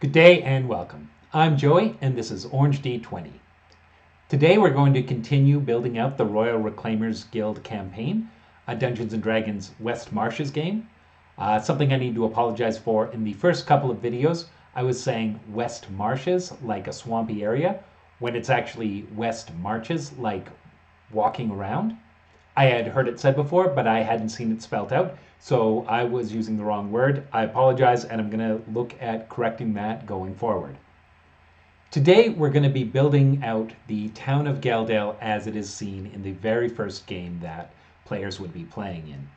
Good day and welcome. I'm Joey and this is Orange D20. Today we're going to continue building out the Royal Reclaimers Guild campaign, a Dungeons & Dragons West Marches game. Something I need to apologize for. In the first couple of videos, I was saying West Marches, like a swampy area, when it's actually West Marches, like walking around. I had heard it said before, but I hadn't seen it spelt out, so I was using the wrong word. I apologize, and I'm going to look at correcting that going forward. Today, we're going to be building out the town of Geldale as it is seen in the very first game that players would be playing in.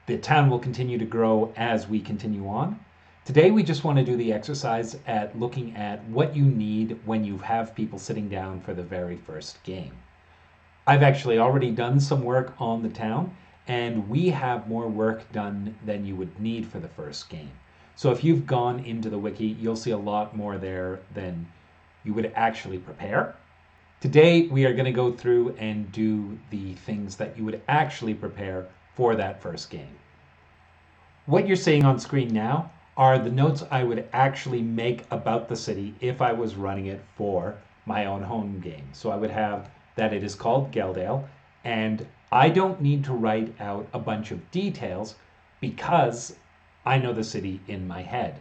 The town will continue to grow as we continue on. Today, we just want to do the exercise at looking at what you need when you have people sitting down for the very first game. I've actually already done some work on the town, and we have more work done than you would need for the first game. So if you've gone into the wiki, you'll see a lot more there than you would actually prepare. Today, we are going to go through and do the things that you would actually prepare for that first game. What you're seeing on screen now are the notes I would actually make about the city if I was running it for my own home game. So I would have that it is called Geldale, and I don't need to write out a bunch of details because I know the city in my head.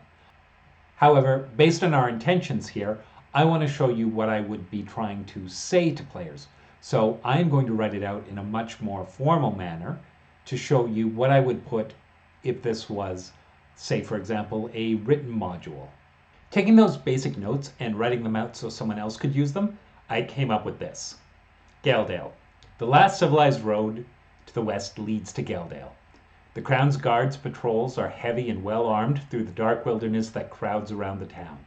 However, based on our intentions here, I want to show you what I would be trying to say to players. So I'm going to write it out in a much more formal manner to show you what I would put if this was, say for example, a written module. Taking those basic notes and writing them out so someone else could use them, I came up with this. Geldale. The last civilized road to the west leads to Geldale. The Crown's Guards patrols are heavy and well armed through the dark wilderness that crowds around the town.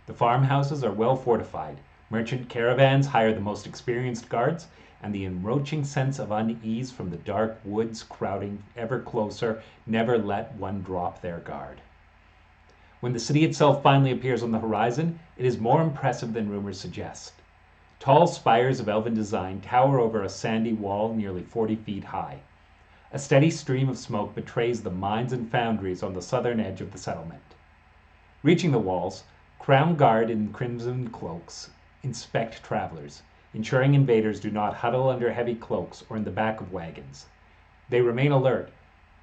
The farmhouses are well fortified. Merchant caravans hire the most experienced guards, and the encroaching sense of unease from the dark woods crowding ever closer never let one drop their guard. When the city itself finally appears on the horizon, it is more impressive than rumors suggest. Tall spires of elven design tower over a sandy wall nearly 40 feet high. A steady stream of smoke betrays the mines and foundries on the southern edge of the settlement. Reaching the walls, Crown Guard in crimson cloaks inspect travelers, ensuring invaders do not huddle under heavy cloaks or in the back of wagons. They remain alert,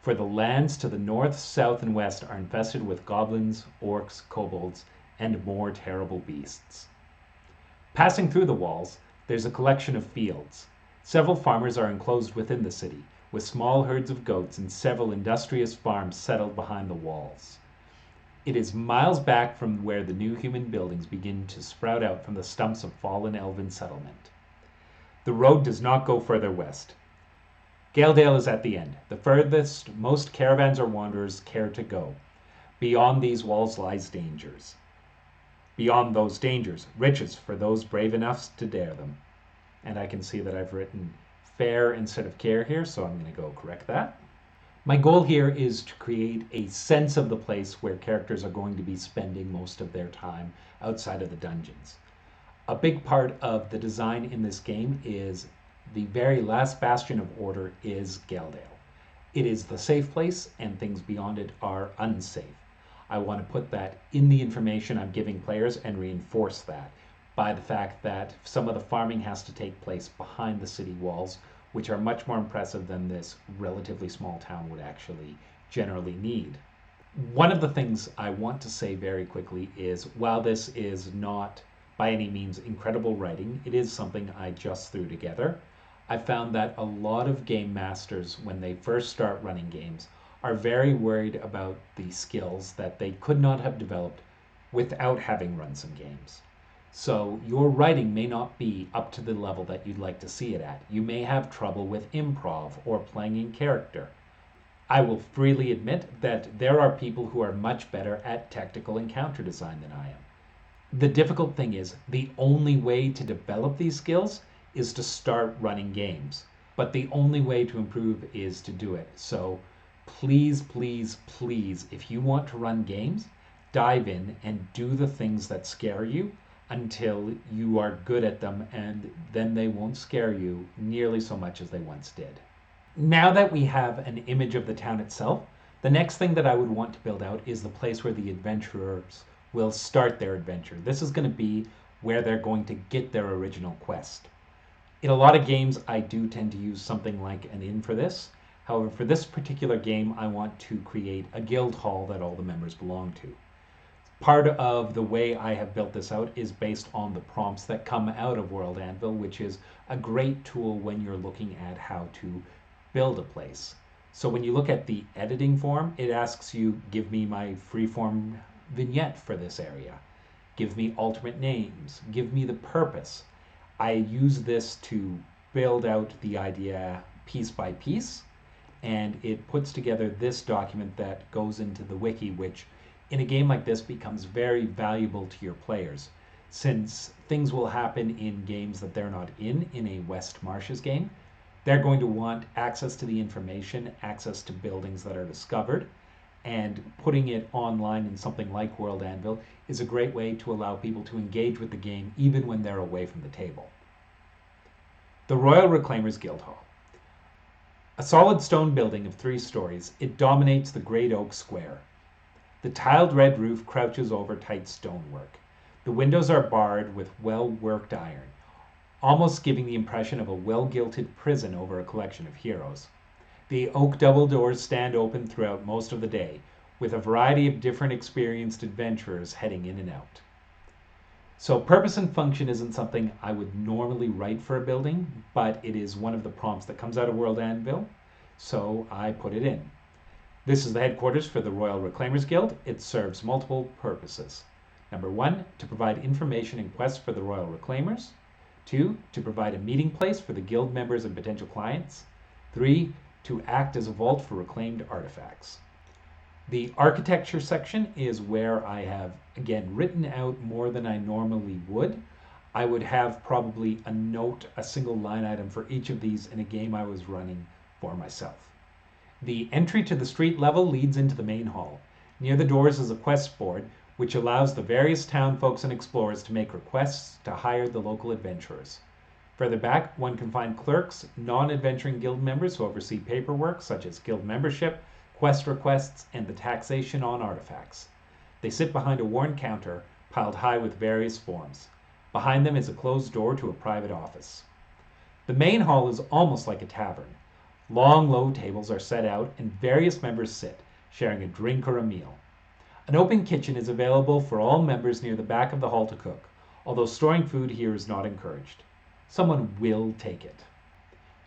for the lands to the north, south, and west are infested with goblins, orcs, kobolds, and more terrible beasts. Passing through the walls, there's a collection of fields. Several farmers are enclosed within the city, with small herds of goats and several industrious farms settled behind the walls. It is miles back from where the new human buildings begin to sprout out from the stumps of fallen elven settlement. The road does not go further west. Geldale is at the end, the furthest most caravans or wanderers care to go. Beyond these walls lies dangers. Beyond those dangers, riches for those brave enough to dare them. And I can see that I've written fair instead of care here, so I'm going to go correct that. My goal here is to create a sense of the place where characters are going to be spending most of their time outside of the dungeons. A big part of the design in this game is the very last bastion of order is Geldale. It is the safe place, and things beyond it are unsafe. I want to put that in the information I'm giving players and reinforce that by the fact that some of the farming has to take place behind the city walls, which are much more impressive than this relatively small town would actually generally need. One of the things I want to say very quickly is, while this is not by any means incredible writing, it is something I just threw together. I found that a lot of game masters, when they first start running games, are very worried about the skills that they could not have developed without having run some games. So your writing may not be up to the level that you'd like to see it at. You may have trouble with improv or playing in character. I will freely admit that there are people who are much better at tactical encounter design than I am. The difficult thing is, the only way to develop these skills is to start running games. But the only way to improve is to do it. So please, please, please, if you want to run games, dive in and do the things that scare you until you are good at them, and then they won't scare you nearly so much as they once did. Now that we have an image of the town itself, the next thing that I would want to build out is the place where the adventurers will start their adventure. This is going to be where they're going to get their original quest. In a lot of games, I do tend to use something like an inn for this. However, for this particular game, I want to create a guild hall that all the members belong to. Part of the way I have built this out is based on the prompts that come out of World Anvil, which is a great tool when you're looking at how to build a place. So when you look at the editing form, it asks you, give me my freeform vignette for this area. Give me alternate names. Give me the purpose. I use this to build out the idea piece by piece, and it puts together this document that goes into the wiki, which in a game like this becomes very valuable to your players, since things will happen in games that they're not in a West Marshes game. They're going to want access to the information, access to buildings that are discovered, and putting it online in something like World Anvil is a great way to allow people to engage with the game even when they're away from the table. The Royal Reclaimers Guildhall. A solid stone building of 3 stories, it dominates the great oak square. The tiled red roof crouches over tight stonework. The windows are barred with well-worked iron, almost giving the impression of a well-gilded prison over a collection of heroes. The oak double doors stand open throughout most of the day, with a variety of different experienced adventurers heading in and out. So purpose and function isn't something I would normally write for a building, but it is one of the prompts that comes out of World Anvil, so I put it in. This is the headquarters for the Royal Reclaimers Guild. It serves multiple purposes. Number 1, to provide information and quests for the Royal Reclaimers. 2, to provide a meeting place for the guild members and potential clients. 3, to act as a vault for reclaimed artifacts. The architecture section is where I have, again, written out more than I normally would. I would have probably a note, a single line item for each of these in a game I was running for myself. The entry to the street level leads into the main hall. Near the doors is a quest board, which allows the various town folks and explorers to make requests to hire the local adventurers. Further back, one can find clerks, non-adventuring guild members who oversee paperwork such as guild membership, quest requests, and the taxation on artifacts. They sit behind a worn counter, piled high with various forms. Behind them is a closed door to a private office. The main hall is almost like a tavern. Long, low tables are set out, and various members sit, sharing a drink or a meal. An open kitchen is available for all members near the back of the hall to cook, although storing food here is not encouraged. Someone will take it.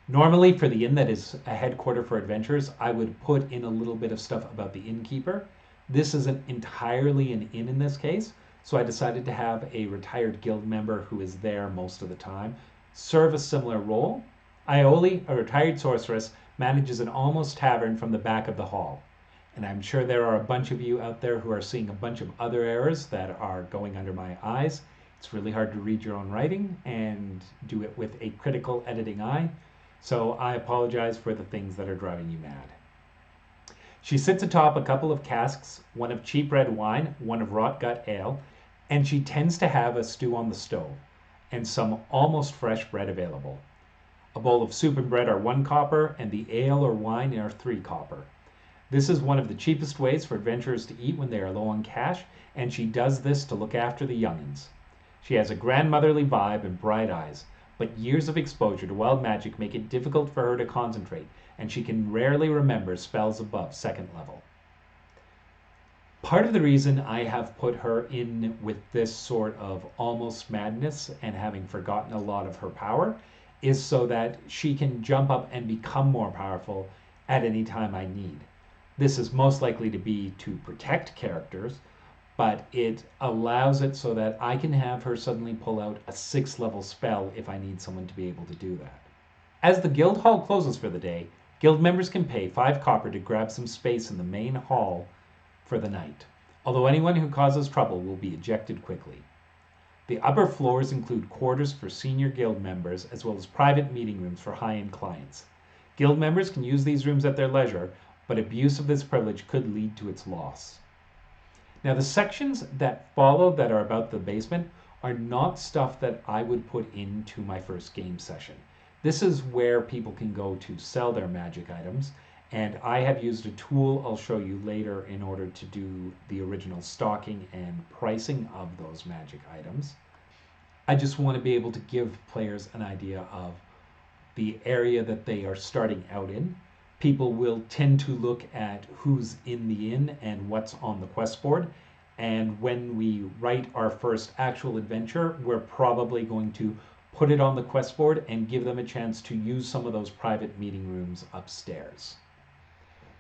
Normally, for the inn that is a headquarter for adventurers, I would put in a little bit of stuff about the innkeeper. This isn't entirely an inn in this case, so I decided to have a retired guild member who is there most of the time serve a similar role. Ioli, a retired sorceress, manages an almost tavern from the back of the hall. And I'm sure there are a bunch of you out there who are seeing a bunch of other errors that are going under my eyes. It's really hard to read your own writing and do it with a critical editing eye. So I apologize for the things that are driving you mad. She sits atop a couple of casks, one of cheap red wine, one of rot gut ale, and she tends to have a stew on the stove and some almost fresh bread available. A bowl of soup and bread are 1 copper, and the ale or wine are 3 copper. This is one of the cheapest ways for adventurers to eat when they are low on cash, and she does this to look after the young'uns. She has a grandmotherly vibe and bright eyes, but years of exposure to wild magic make it difficult for her to concentrate, and she can rarely remember spells above 2nd level. Part of the reason I have put her in with this sort of almost madness and having forgotten a lot of her power is so that she can jump up and become more powerful at any time I need. This is most likely to be to protect characters, but it allows it so that I can have her suddenly pull out a 6th level spell if I need someone to be able to do that. As the guild hall closes for the day, guild members can pay 5 copper to grab some space in the main hall for the night, although anyone who causes trouble will be ejected quickly. The upper floors include quarters for senior guild members as well as private meeting rooms for high-end clients. Guild members can use these rooms at their leisure, but abuse of this privilege could lead to its loss. Now, the sections that follow that are about the basement are not stuff that I would put into my first game session. This is where people can go to sell their magic items, And I have used a tool I'll show you later in order to do the original stocking and pricing of those magic items. I just want to be able to give players an idea of the area that they are starting out in. People will tend to look at who's in the inn and what's on the quest board. And when we write our first actual adventure, we're probably going to put it on the quest board and give them a chance to use some of those private meeting rooms upstairs.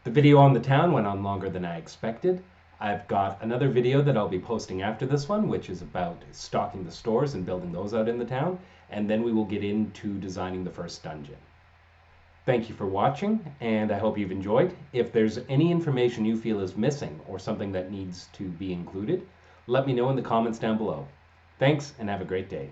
The video on the town went on longer than I expected. I've got another video that I'll be posting after this one, which is about stocking the stores and building those out in the town, and then we will get into designing the first dungeon. Thank you for watching, and I hope you've enjoyed. If there's any information you feel is missing or something that needs to be included, let me know in the comments down below. Thanks, and have a great day.